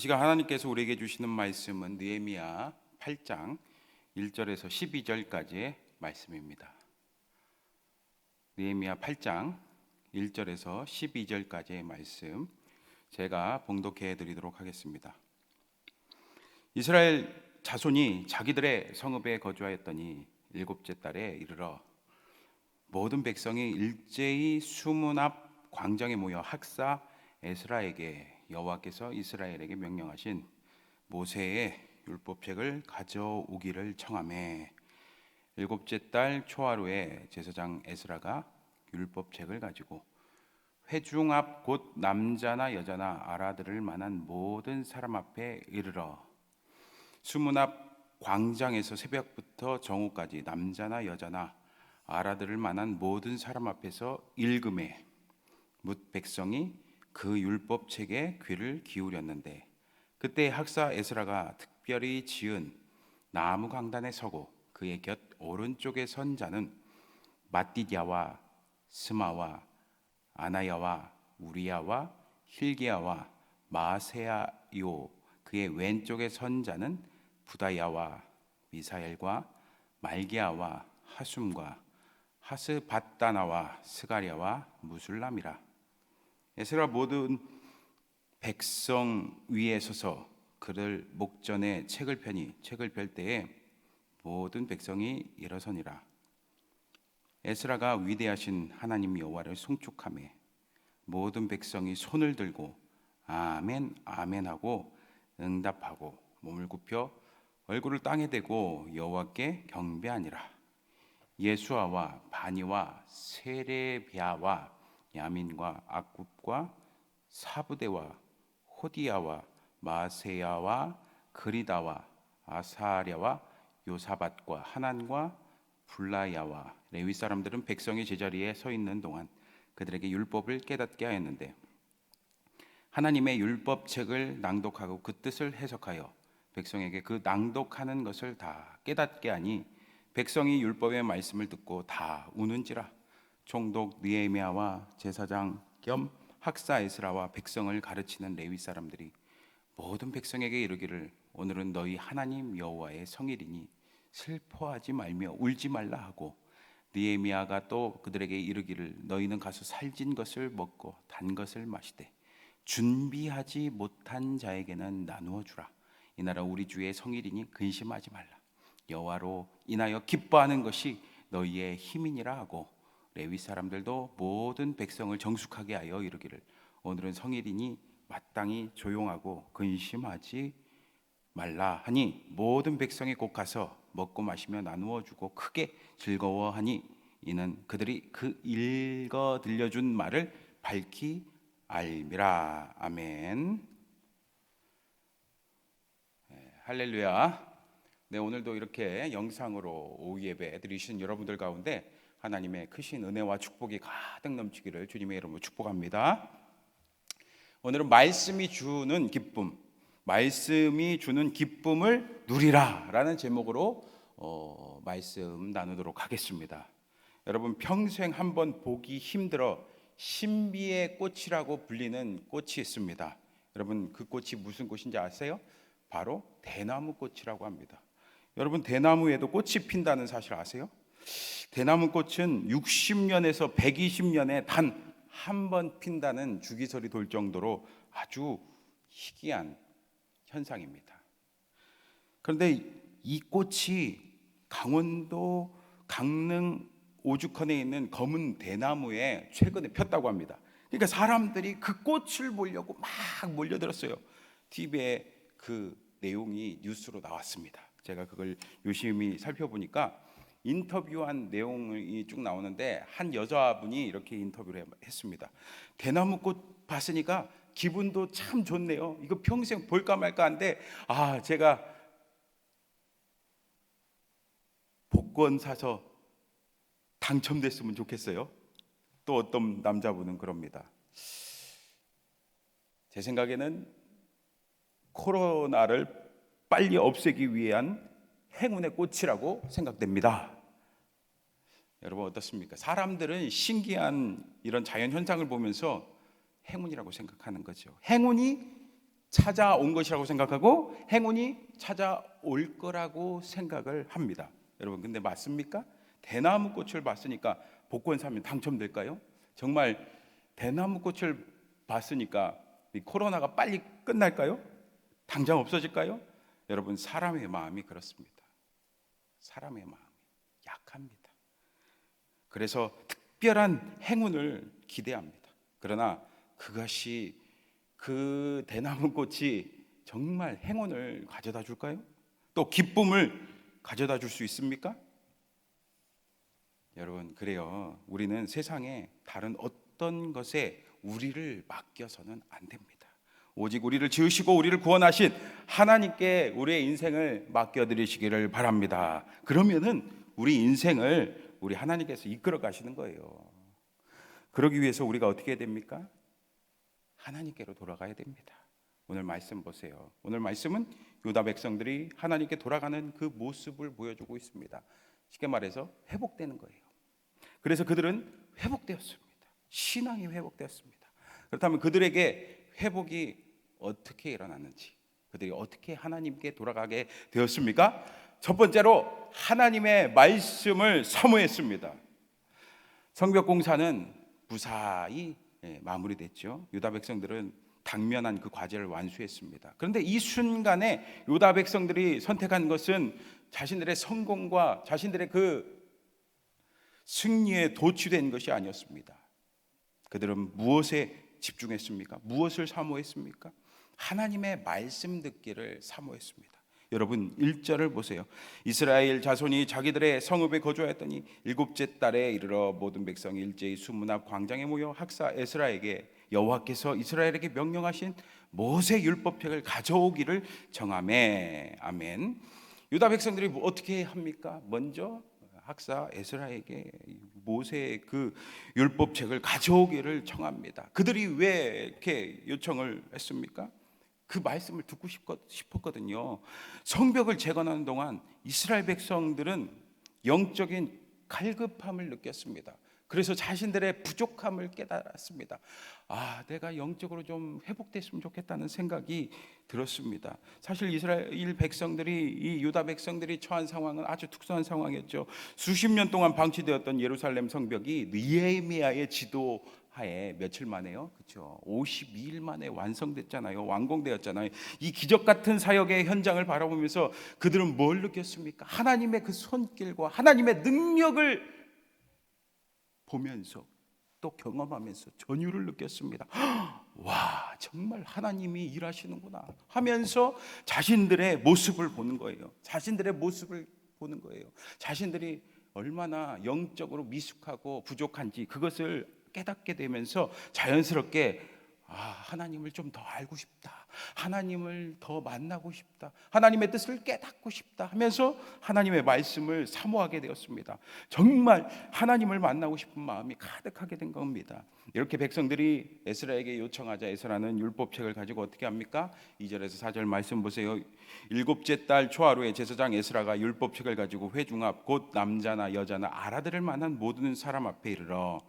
시간 하나님께서 우리에게 주시는 말씀은 느헤미야 8장 1절에서 12절까지의 말씀입니다. 느헤미야 8장 1절에서 12절까지의 말씀 제가 봉독해 드리도록 하겠습니다. 이스라엘 자손이 자기들의 성읍에 거주하였더니 일곱째 달에 이르러 모든 백성이 일제히 수문 앞 광장에 모여 학사 에스라에게 여호와께서 이스라엘에게 명령하신 모세의 율법책을 가져오기를 청하매 일곱째 달 초하루에 제사장 에스라가 율법책을 가지고 회중 앞 곧 남자나 여자나 알아들을 만한 모든 사람 앞에 이르러 수문 앞 광장에서 새벽부터 정오까지 남자나 여자나 알아들을 만한 모든 사람 앞에서 읽음에 뭇 백성이 그 율법책에 귀를 기울였는데 그때 학사 에스라가 특별히 지은 나무 강단에 서고 그의 곁 오른쪽에 선 자는 마띠디아와 스마와 아나야와 우리야와 힐기야와 마세야요 그의 왼쪽에 선 자는 부다야와 미사엘과 말기야와 하숨과 하스바다나와 스가랴와 무술람이라. 에스라 모든 백성 위에 서서 그를 목전에 책을 펴니 책을 펼 때에 모든 백성이 일어서니라. 에스라가 위대하신 하나님 여호와를 송축하며 모든 백성이 손을 들고 아멘 아멘 하고 응답하고 몸을 굽혀 얼굴을 땅에 대고 여호와께 경배하니라. 예수아와 바니와 세레비아와 야민과 악굽과 사부대와 호디야와 마세야와 그리다와 아사랴와 요사밧과 하난과 불라야와 레위 사람들은 백성의 제자리에 서 있는 동안 그들에게 율법을 깨닫게 하였는데 하나님의 율법책을 낭독하고 그 뜻을 해석하여 백성에게 그 낭독하는 것을 다 깨닫게 하니 백성이 율법의 말씀을 듣고 다 우는지라. 총독 느헤미야와 제사장 겸 학사 에스라와 백성을 가르치는 레위 사람들이 모든 백성에게 이르기를 오늘은 너희 하나님 여호와의 성일이니 슬퍼하지 말며 울지 말라 하고 느헤미야가 또 그들에게 이르기를 너희는 가서 살진 것을 먹고 단 것을 마시되 준비하지 못한 자에게는 나누어 주라. 이나라 우리 주의 성일이니 근심하지 말라. 여호와로 인하여 기뻐하는 것이 너희의 힘이니라 하고 레위 사람들도 모든 백성을 정숙하게 하여 이르기를 오늘은 성일이니 마땅히 조용하고 근심하지 말라 하니 모든 백성이 곧 가서 먹고 마시며 나누어 주고 크게 즐거워하니 이는 그들이 그 읽어 들려준 말을 밝히 알미라. 아멘. 할렐루야. 네, 오늘도 이렇게 영상으로 오후 예배 드리신 여러분들 가운데 하나님의 크신 은혜와 축복이 가득 넘치기를 주님의 이름으로 축복합니다. 오늘은 말씀이 주는 기쁨, 말씀이 주는 기쁨을 누리라 라는 제목으로 말씀 나누도록 하겠습니다. 여러분, 평생 한번 보기 힘들어 신비의 꽃이라고 불리는 꽃이 있습니다. 여러분, 그 꽃이 무슨 꽃인지 아세요? 바로 대나무 꽃이라고 합니다. 여러분, 대나무에도 꽃이 핀다는 사실 아세요? 대나무 꽃은 60년에서 120년에 단 한 번 핀다는 주기설이 돌 정도로 아주 희귀한 현상입니다. 그런데 이 꽃이 강원도 강릉 오죽헌에 있는 검은 대나무에 최근에 폈다고 합니다. 그러니까 사람들이 그 꽃을 보려고 막 몰려들었어요. TV에 그 내용이 뉴스로 나왔습니다. 제가 그걸 유심히 살펴보니까 인터뷰한 내용이 쭉 나오는데 한 여자분이 이렇게 인터뷰를 했습니다. 대나무꽃 봤으니까 기분도 참 좋네요. 이거 평생 볼까 말까 한데 제가 복권 사서 당첨됐으면 좋겠어요. 또 어떤 남자분은 그럽니다. 제 생각에는 코로나를 빨리 없애기 위한 행운의 꽃이라고 생각됩니다. 여러분 어떻습니까? 사람들은 신기한 이런 자연 현상을 보면서 행운이라고 생각하는 거죠. 행운이 찾아온 것이라고 생각하고 행운이 찾아올 거라고 생각을 합니다. 여러분, 근데 맞습니까? 대나무 꽃을 봤으니까 복권 사면 당첨될까요? 정말 대나무 꽃을 봤으니까 이 코로나가 빨리 끝날까요? 당장 없어질까요? 여러분, 사람의 마음이 그렇습니다. 사람의 마음이 약합니다. 그래서 특별한 행운을 기대합니다. 그러나 그것이, 그 대나무 꽃이 정말 행운을 가져다 줄까요? 또 기쁨을 가져다 줄 수 있습니까? 여러분, 그래요. 우리는 세상에 다른 어떤 것에 우리를 맡겨서는 안 됩니다. 오직 우리를 지으시고 우리를 구원하신 하나님께 우리의 인생을 맡겨드리시기를 바랍니다. 그러면은 우리 인생을 우리 하나님께서 이끌어 가시는 거예요. 그러기 위해서 우리가 어떻게 해야 됩니까? 하나님께로 돌아가야 됩니다. 오늘 말씀 보세요. 오늘 말씀은 유다 백성들이 하나님께 돌아가는 그 모습을 보여주고 있습니다. 쉽게 말해서 회복되는 거예요. 그래서 그들은 회복되었습니다. 신앙이 회복되었습니다. 그렇다면 그들에게 회복이 어떻게 일어났는지, 그들이 어떻게 하나님께 돌아가게 되었습니까? 첫 번째로 하나님의 말씀을 사모했습니다. 성벽 공사는 무사히 마무리됐죠. 유다 백성들은 당면한 그 과제를 완수했습니다. 그런데 이 순간에 유다 백성들이 선택한 것은 자신들의 성공과 자신들의 그 승리에 도취된 것이 아니었습니다. 그들은 무엇에 집중했습니까? 무엇을 사모했습니까? 하나님의 말씀 듣기를 사모했습니다. 여러분, 1절을 보세요. 이스라엘 자손이 자기들의 성읍에 거주하였더니 일곱째 달에 이르러 모든 백성이 일제히 수문 앞 광장에 모여 학사 에스라에게 여호와께서 이스라엘에게 명령하신 모세 율법책을 가져오기를 정하매. 아멘. 유다 백성들이 어떻게 합니까? 먼저 학사 에스라에게 모세의 그 율법책을 가져오기를 청합니다. 그들이 왜 이렇게 요청을 했습니까? 그 말씀을 듣고 싶었거든요. 성벽을 재건하는 동안 이스라엘 백성들은 영적인 갈급함을 느꼈습니다. 그래서 자신들의 부족함을 깨달았습니다. 내가 영적으로 좀 회복됐으면 좋겠다는 생각이 들었습니다. 사실 이스라엘 백성들이, 이 유다 백성들이 처한 상황은 아주 특수한 상황이었죠. 수십 년 동안 방치되었던 예루살렘 성벽이 느헤미야의 지도하에 며칠 만에요, 그렇죠? 52일 만에 완성됐잖아요. 완공되었잖아요. 이 기적 같은 사역의 현장을 바라보면서 그들은 뭘 느꼈습니까? 하나님의 그 손길과 하나님의 능력을 보면서 또 경험하면서 전율을 느꼈습니다. 와, 정말 하나님이 일하시는구나 하면서 자신들의 모습을 보는 거예요. 자신들의 모습을 보는 거예요. 자신들이 얼마나 영적으로 미숙하고 부족한지 그것을 깨닫게 되면서 자연스럽게 하나님을 좀 더 알고 싶다, 하나님을 더 만나고 싶다, 하나님의 뜻을 깨닫고 싶다 하면서 하나님의 말씀을 사모하게 되었습니다. 정말 하나님을 만나고 싶은 마음이 가득하게 된 겁니다. 이렇게 백성들이 에스라에게 요청하자 에스라는 율법책을 가지고 어떻게 합니까? 2절에서 4절 말씀 보세요. 일곱째 달 초하루에 제사장 에스라가 율법책을 가지고 회중 앞 곧 남자나 여자나 알아들을 만한 모든 사람 앞에 이르러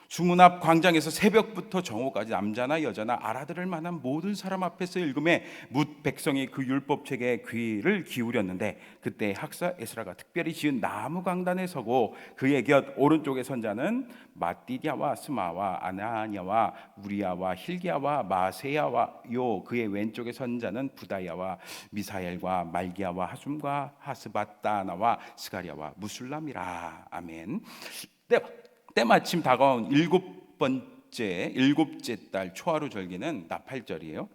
수문 앞 광장에서 새벽부터 정오까지 남자나 여자나 알아들을 만한 모든 사람 앞에서 읽음에 뭇 백성이 그 율법책에 귀를 기울였는데 그때 학사 에스라가 특별히 지은 나무 강단에 서고 그의 곁 오른쪽에 선 자는 마띠디아와 스마와 아나니아와 우리야와 힐기야와 마세야와 그의 왼쪽에 선 자는 부다야와 미사엘과 말기야와 하숨과 하스바다나와 스가리야와 무술람이라. 아멘. 때마침 다가온 일곱째 달 초하루 절기는 나팔절이에요.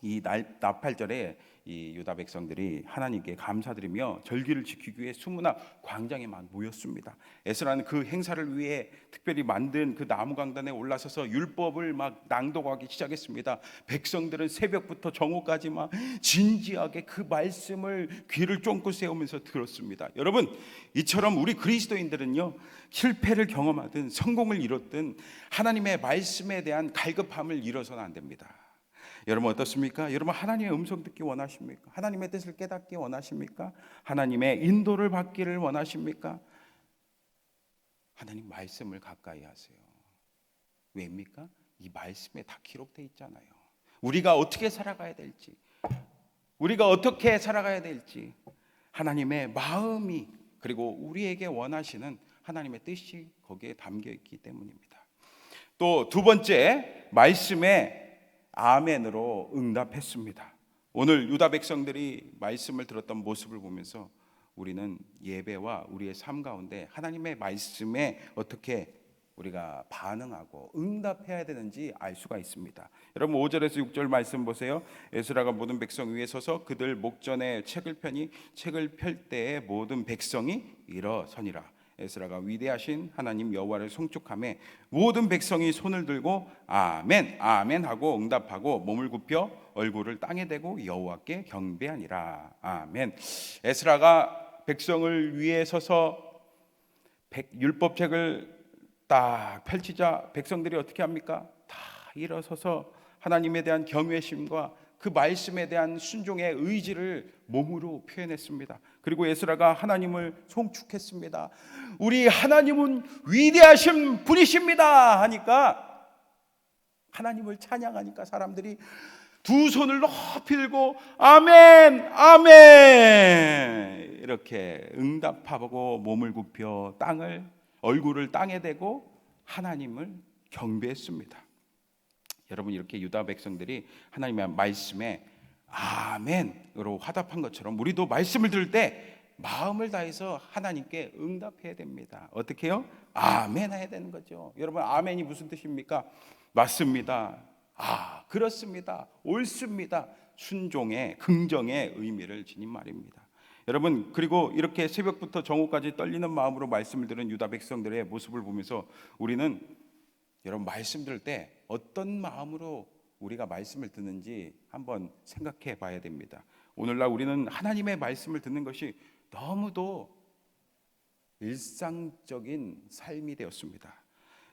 이 나팔절에 이 유다 백성들이 하나님께 감사드리며 절기를 지키기 위해 수문 앞 광장에 막 모였습니다. 에스라는 그 행사를 위해 특별히 만든 그 나무 강단에 올라서서 율법을 막 낭독하기 시작했습니다. 백성들은 새벽부터 정오까지 막 진지하게 그 말씀을 귀를 쫑긋 세우면서 들었습니다. 여러분, 이처럼 우리 그리스도인들은요, 실패를 경험하든 성공을 이뤘든 하나님의 말씀에 대한 갈급함을 잃어서는 안 됩니다. 여러분 어떻습니까? 여러분 하나님의 음성 듣기 원하십니까? 하나님의 뜻을 깨닫기 원하십니까? 하나님의 인도를 받기를 원하십니까? 하나님 말씀을 가까이 하세요. 왜입니까? 이 말씀에 다 기록되어 있잖아요. 우리가 어떻게 살아가야 될지, 우리가 어떻게 살아가야 될지 하나님의 마음이, 그리고 우리에게 원하시는 하나님의 뜻이 거기에 담겨 있기 때문입니다. 또 두 번째, 말씀에 아멘으로 응답했습니다. 오늘 유다 백성들이 말씀을 들었던 모습을 보면서 우리는 예배와 우리의 삶 가운데 하나님의 말씀에 어떻게 우리가 반응하고 응답해야 되는지 알 수가 있습니다. 여러분 5절에서 6절 말씀 보세요. 에스라가 모든 백성 위에 서서 그들 목전에 책을 펴니 책을 펼 때에 모든 백성이 일어서니라. 에스라가 위대하신 하나님 여호와를 송축하며 모든 백성이 손을 들고 아멘 아멘 하고 응답하고 몸을 굽혀 얼굴을 땅에 대고 여호와께 경배하니라. 아멘. 에스라가 백성을 위에 서서 율법책을 딱 펼치자 백성들이 어떻게 합니까? 다 일어서서 하나님에 대한 경외심과 그 말씀에 대한 순종의 의지를 몸으로 표현했습니다. 그리고 에스라가 하나님을 송축했습니다. 우리 하나님은 위대하신 분이십니다 하니까, 하나님을 찬양하니까 사람들이 두 손을 높이 들고 아멘 아멘 이렇게 응답하고 몸을 굽혀 얼굴을 땅에 대고 하나님을 경배했습니다. 여러분, 이렇게 유다 백성들이 하나님의 말씀에 아멘으로 화답한 것처럼 우리도 말씀을 들을 때 마음을 다해서 하나님께 응답해야 됩니다. 어떻게 해요? 아멘 해야 되는 거죠. 여러분, 아멘이 무슨 뜻입니까? 맞습니다. 그렇습니다. 옳습니다. 순종의, 긍정의 의미를 지닌 말입니다. 여러분, 그리고 이렇게 새벽부터 정오까지 떨리는 마음으로 말씀을 들은 유다 백성들의 모습을 보면서 우리는 여러분 말씀 들을 때 어떤 마음으로 우리가 말씀을 듣는지 한번 생각해 봐야 됩니다. 오늘날 우리는 하나님의 말씀을 듣는 것이 너무도 일상적인 삶이 되었습니다.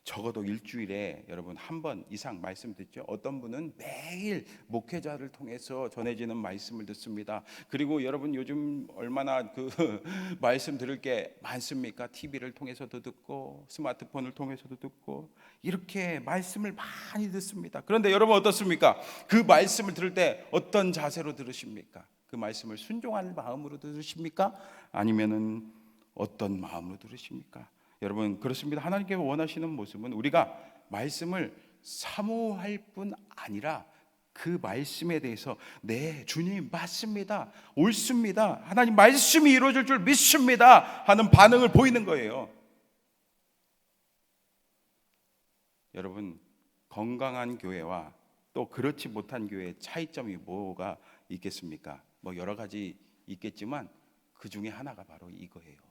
적어도 일주일에 여러분 한 번 이상 말씀 듣죠. 어떤 분은 매일 목회자를 통해서 전해지는 말씀을 듣습니다. 그리고 여러분 요즘 얼마나 그 말씀 들을 게 많습니까? TV를 통해서도 듣고 스마트폰을 통해서도 듣고 이렇게 말씀을 많이 듣습니다. 그런데 여러분 어떻습니까? 그 말씀을 들을 때 어떤 자세로 들으십니까? 그 말씀을 순종하는 마음으로 들으십니까? 아니면은 어떤 마음으로 들으십니까? 여러분, 그렇습니다. 하나님께서 원하시는 모습은 우리가 말씀을 사모할 뿐 아니라 그 말씀에 대해서 네, 주님 맞습니다, 옳습니다, 하나님 말씀이 이루어질 줄 믿습니다 하는 반응을 보이는 거예요. 여러분, 건강한 교회와 또 그렇지 못한 교회의 차이점이 뭐가 있겠습니까? 뭐 여러 가지 있겠지만 그 중에 하나가 바로 이거예요.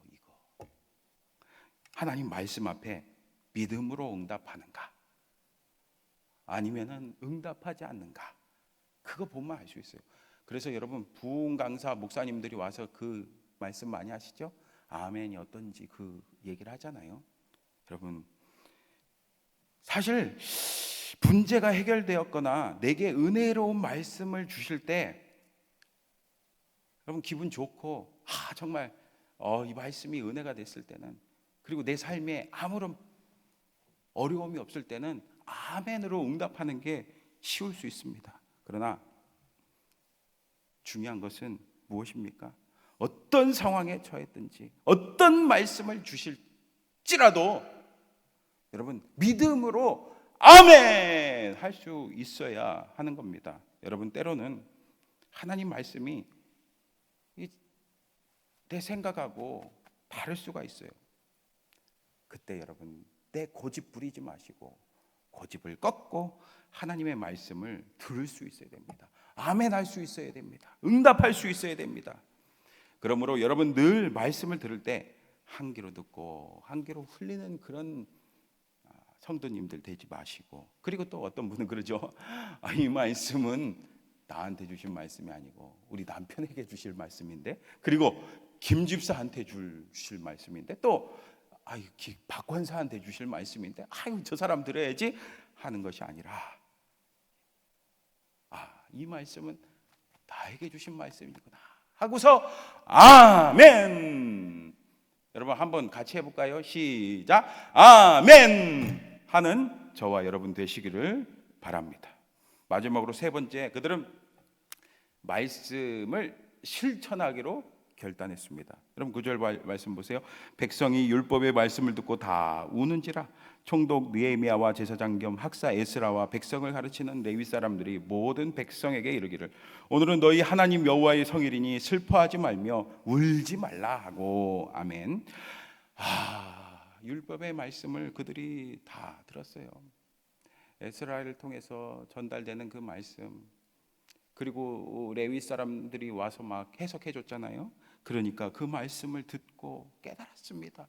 하나님 말씀 앞에 믿음으로 응답하는가, 아니면은 응답하지 않는가, 그거 보면 알 수 있어요. 그래서 여러분 부흥 강사 목사님들이 와서 그 말씀 많이 하시죠? 아멘이 어떤지 그 얘기를 하잖아요. 여러분, 사실 문제가 해결되었거나 내게 은혜로운 말씀을 주실 때 여러분 기분 좋고 정말 이 말씀이 은혜가 됐을 때는, 그리고 내 삶에 아무런 어려움이 없을 때는 아멘으로 응답하는 게 쉬울 수 있습니다. 그러나 중요한 것은 무엇입니까? 어떤 상황에 처했든지 어떤 말씀을 주실지라도 여러분 믿음으로 아멘 할 수 있어야 하는 겁니다. 여러분, 때로는 하나님 말씀이 내 생각하고 다를 수가 있어요. 그때 여러분 내 고집 부리지 마시고 고집을 꺾고 하나님의 말씀을 들을 수 있어야 됩니다. 아멘 할 수 있어야 됩니다. 응답할 수 있어야 됩니다. 그러므로 여러분 늘 말씀을 들을 때 한 귀로 듣고 한 귀로 흘리는 그런 성도님들 되지 마시고, 그리고 또 어떤 분은 그러죠. 이 말씀은 나한테 주신 말씀이 아니고 우리 남편에게 주실 말씀인데, 그리고 김 집사한테 주실 말씀인데, 또 박 권사한테 주실 말씀인데 저 사람 들어야지 하는 것이 아니라 이 말씀은 나에게 주신 말씀이구나 하고서 아멘. 여러분 한번 같이 해볼까요? 시작. 아멘 하는 저와 여러분 되시기를 바랍니다. 마지막으로 세 번째, 그들은 말씀을 실천하기로 결단했습니다. 여러분 9절 말씀 보세요. 백성이 율법의 말씀을 듣고 다 우는지라. 총독 느헤미야와 제사장 겸 학사 에스라와 백성을 가르치는 레위 사람들이 모든 백성에게 이르기를 오늘은 너희 하나님 여호와의 성일이니 슬퍼하지 말며 울지 말라 하고. 아멘. 율법의 말씀을 그들이 다 들었어요. 에스라를 통해서 전달되는 그 말씀, 그리고 레위 사람들이 와서 막 해석해 줬잖아요. 그러니까 그 말씀을 듣고 깨달았습니다.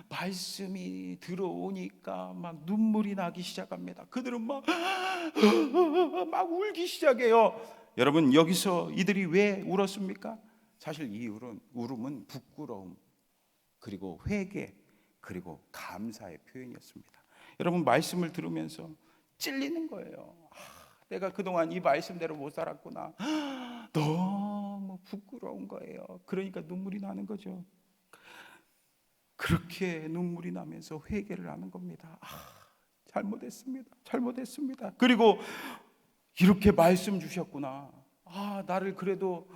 말씀이 들어오니까 막 눈물이 나기 시작합니다. 그들은 막 울기 시작해요. 여러분 여기서 이들이 왜 울었습니까? 사실 이 울음은 부끄러움, 그리고 회개, 그리고 감사의 표현이었습니다. 여러분 말씀을 들으면서 찔리는 거예요. 내가 그동안 이 말씀대로 못 살았구나. 너무 부끄러운 거예요. 그러니까 눈물이 나는 거죠. 그렇게 눈물이 나면서 회개를 하는 겁니다. 잘못했습니다. 그리고 이렇게 말씀 주셨구나. 나를 그래도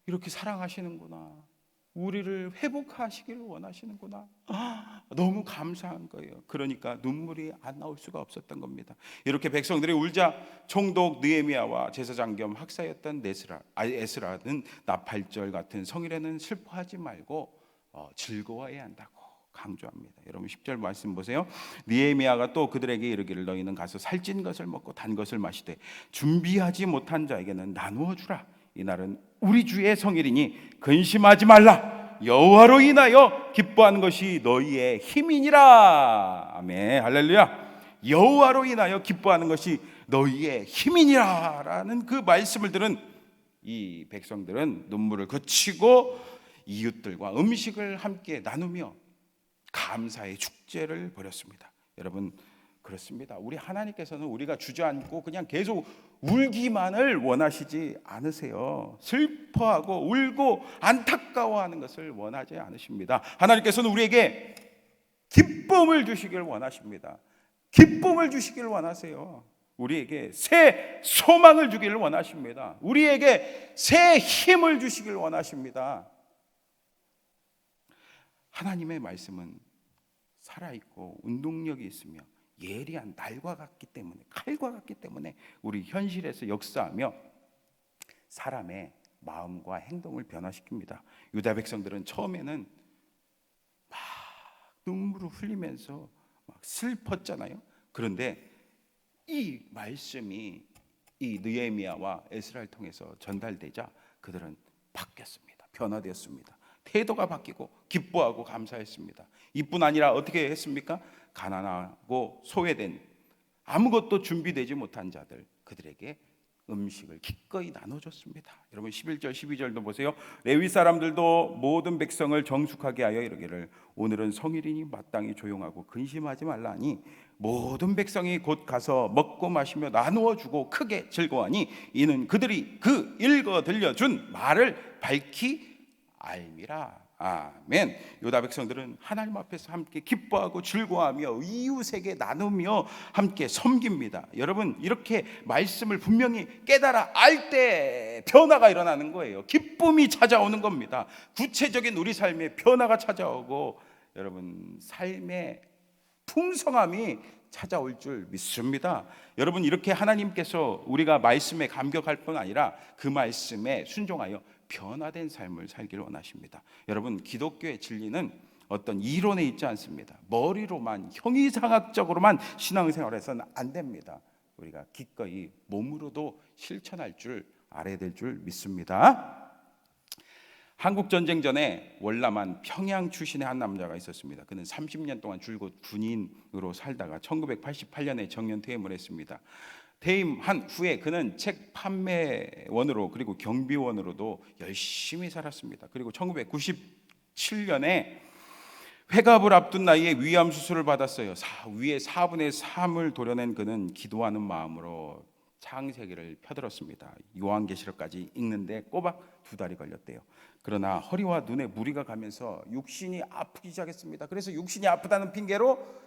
이렇게 사랑하시는구나. 우리를 회복하시기를 원하시는구나. 너무 감사한 거예요. 그러니까 눈물이 안 나올 수가 없었던 겁니다. 이렇게 백성들이 울자 총독 느헤미야와 제사장 겸 학사였던 에스라는 나팔절 같은 성일에는 슬퍼하지 말고 즐거워해야 한다고 강조합니다. 여러분 10절 말씀 보세요. 느헤미야가 또 그들에게 이르기를 너희는 가서 살찐 것을 먹고 단 것을 마시되 준비하지 못한 자에게는 나누어 주라. 이날은 우리 주의 성일이니 근심하지 말라. 여호와로 인하여 기뻐하는 것이 너희의 힘이니라. 아멘. 할렐루야. 여호와로 인하여 기뻐하는 것이 너희의 힘이니라 라는 그 말씀을 들은 이 백성들은 눈물을 그치고 이웃들과 음식을 함께 나누며 감사의 축제를 벌였습니다. 여러분 그렇습니다. 우리 하나님께서는 우리가 주저앉고 그냥 계속 울기만을 원하시지 않으세요. 슬퍼하고 울고 안타까워하는 것을 원하지 않으십니다. 하나님께서는 우리에게 기쁨을 주시길 원하십니다. 기쁨을 주시길 원하세요. 우리에게 새 소망을 주기를 원하십니다. 우리에게 새 힘을 주시길 원하십니다. 하나님의 말씀은 살아있고 운동력이 있으며 예리한 날과 같기 때문에, 칼과 같기 때문에 우리 현실에서 역사하며 사람의 마음과 행동을 변화시킵니다. 유다 백성들은 처음에는 막 눈물을 흘리면서 막 슬펐잖아요. 그런데 이 말씀이 이 느헤미야와 에스라를 통해서 전달되자 그들은 바뀌었습니다. 변화되었습니다. 태도가 바뀌고 기뻐하고 감사했습니다. 이뿐 아니라 어떻게 했습니까? 가난하고 소외된 아무것도 준비되지 못한 자들, 그들에게 음식을 기꺼이 나눠줬습니다. 여러분 11절 12절도 보세요. 레위 사람들도 모든 백성을 정숙하게 하여 이르기를 오늘은 성일이니 마땅히 조용하고 근심하지 말라니 모든 백성이 곧 가서 먹고 마시며 나누어 주고 크게 즐거워하니 이는 그들이 그 읽어 들려준 말을 밝히 알미라. 아멘. 유다 백성들은 하나님 앞에서 함께 기뻐하고 즐거워하며 이웃에게 나누며 함께 섬깁니다. 여러분 이렇게 말씀을 분명히 깨달아 알 때 변화가 일어나는 거예요. 기쁨이 찾아오는 겁니다. 구체적인 우리 삶에 변화가 찾아오고 여러분 삶의 풍성함이 찾아올 줄 믿습니다. 여러분 이렇게 하나님께서 우리가 말씀에 감격할 뿐 아니라 그 말씀에 순종하여 변화된 삶을 살기를 원하십니다. 여러분 기독교의 진리는 어떤 이론에 있지 않습니다. 머리로만 형이상학적으로만 신앙생활해서는 안 됩니다. 우리가 기꺼이 몸으로도 실천할 줄 알아야 될 줄 믿습니다. 한국전쟁 전에 월남한 평양 출신의 한 남자가 있었습니다. 그는 30년 동안 줄곧 군인으로 살다가 1988년에 정년 퇴임을 했습니다. 퇴임한 후에 그는 책 판매원으로 그리고 경비원으로도 열심히 살았습니다. 그리고 1997년에 회갑을 앞둔 나이에 위암 수술을 받았어요. 위에 4분의 3을 도려낸 그는 기도하는 마음으로 창세기를 펴들었습니다. 요한계시록까지 읽는데 꼬박 2달이 걸렸대요. 그러나 허리와 눈에 무리가 가면서 육신이 아프기 시작했습니다. 그래서 육신이 아프다는 핑계로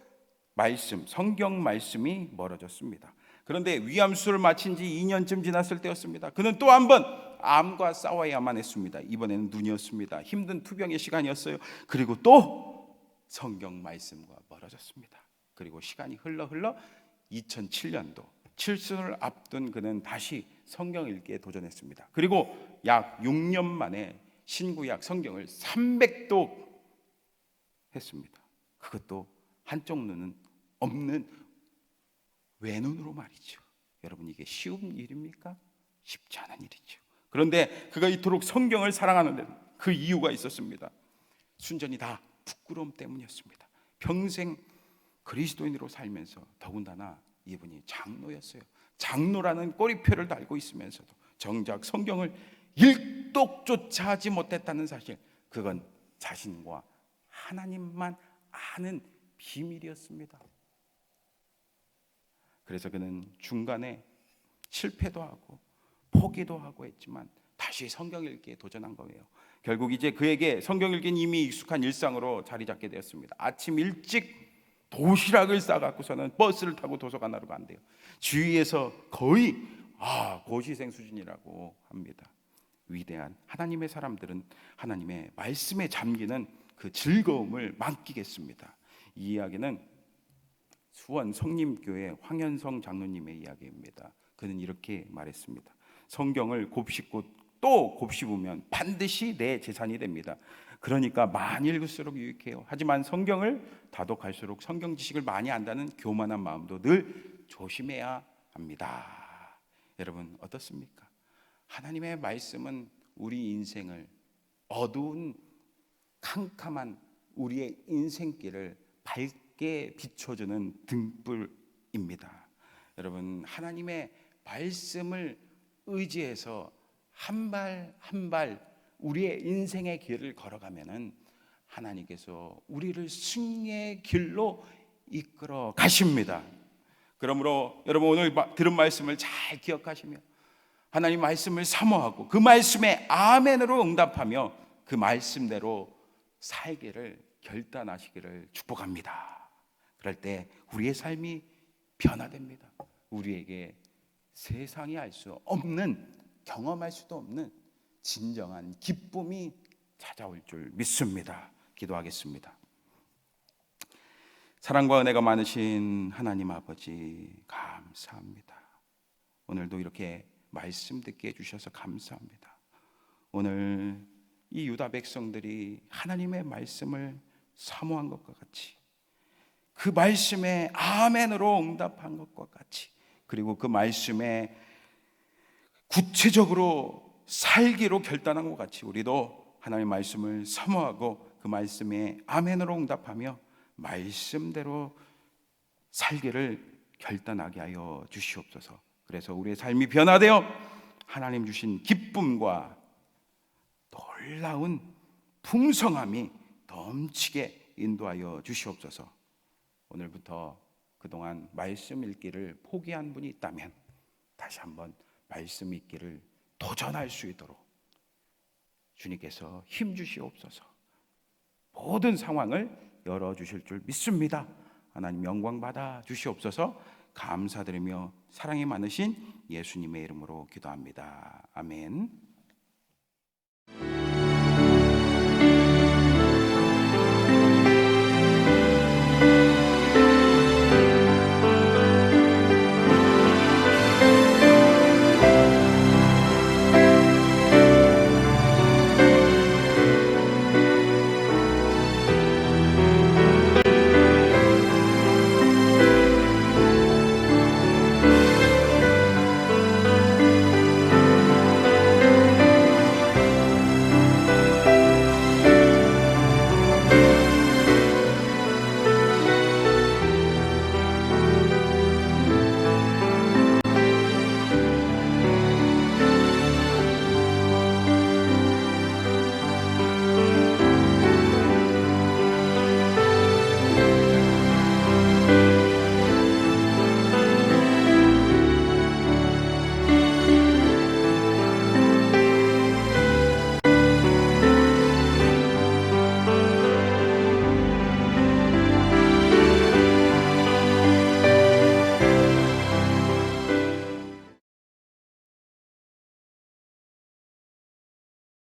성경 말씀이 멀어졌습니다. 그런데 위암수술을 마친 지 2년쯤 지났을 때였습니다. 그는 또 한 번 암과 싸워야만 했습니다. 이번에는 눈이었습니다. 힘든 투병의 시간이었어요. 그리고 또 성경 말씀과 멀어졌습니다. 그리고 시간이 흘러 2007년도 칠순을 앞둔 그는 다시 성경 읽기에 도전했습니다. 그리고 약 6년 만에 신구약 성경을 300도 했습니다. 그것도 한쪽 눈은 없는 외눈으로 말이죠. 여러분, 이게 쉬운 일입니까? 쉽지 않은 일이죠. 그런데 그가 이토록 성경을 사랑하는 데는 그 이유가 있었습니다. 순전히 다 부끄러움 때문이었습니다. 평생 그리스도인으로 살면서 더군다나 이분이 장로였어요. 장로라는 꼬리표를 달고 있으면서도 정작 성경을 일독조차 하지 못했다는 사실, 그건 자신과 하나님만 아는 비밀이었습니다. 그래서 그는 중간에 실패도 하고 포기도 하고 했지만 다시 성경 읽기에 도전한 거예요. 결국 이제 그에게 성경 읽기는 이미 익숙한 일상으로 자리 잡게 되었습니다. 아침 일찍 도시락을 싸갖고서는 버스를 타고 도서관으로 간대요. 주위에서 거의 고시생 수준이라고 합니다. 위대한 하나님의 사람들은 하나님의 말씀에 잠기는 그 즐거움을 만끽했습니다. 이 이야기는 수원 성림교회 황현성 장로님의 이야기입니다. 그는 이렇게 말했습니다. 성경을 곱씹고 또 곱씹으면 반드시 내 재산이 됩니다. 그러니까 많이 읽을수록 유익해요. 하지만 성경을 다독할수록 성경 지식을 많이 안다는 교만한 마음도 늘 조심해야 합니다. 여러분, 어떻습니까? 하나님의 말씀은 우리 인생을, 어두운 캄캄한 우리의 인생길을 밝게 비춰주는 등불입니다. 여러분, 하나님의 말씀을 의지해서 한 발 한 발 우리의 인생의 길을 걸어가면은 하나님께서 우리를 승리의 길로 이끌어 가십니다. 그러므로 여러분, 오늘 들은 말씀을 잘 기억하시며 하나님 말씀을 사모하고 그 말씀에 아멘으로 응답하며 그 말씀대로 살기를 결단하시기를 축복합니다. 그럴 때 우리의 삶이 변화됩니다. 우리에게 세상이 알 수 없는, 경험할 수도 없는 진정한 기쁨이 찾아올 줄 믿습니다. 기도하겠습니다. 사랑과 은혜가 많으신 하나님 아버지, 감사합니다. 오늘도 이렇게 말씀 듣게 해주셔서 감사합니다. 오늘 이 유다 백성들이 하나님의 말씀을 사모한 것과 같이, 그 말씀에 아멘으로 응답한 것과 같이, 그리고 그 말씀에 구체적으로 살기로 결단한 것 같이 우리도 하나님의 말씀을 사모하고 그 말씀에 아멘으로 응답하며 말씀대로 살기를 결단하게 하여 주시옵소서. 그래서 우리의 삶이 변화되어 하나님 주신 기쁨과 놀라운 풍성함이 넘치게 인도하여 주시옵소서. 오늘부터 그동안 말씀 읽기를 포기한 분이 있다면 다시 한번 말씀 읽기를 도전할 수 있도록 주님께서 힘 주시옵소서. 모든 상황을 열어주실 줄 믿습니다. 하나님 영광 받아 주시옵소서. 감사드리며 사랑이 많으신 예수님의 이름으로 기도합니다. 아멘.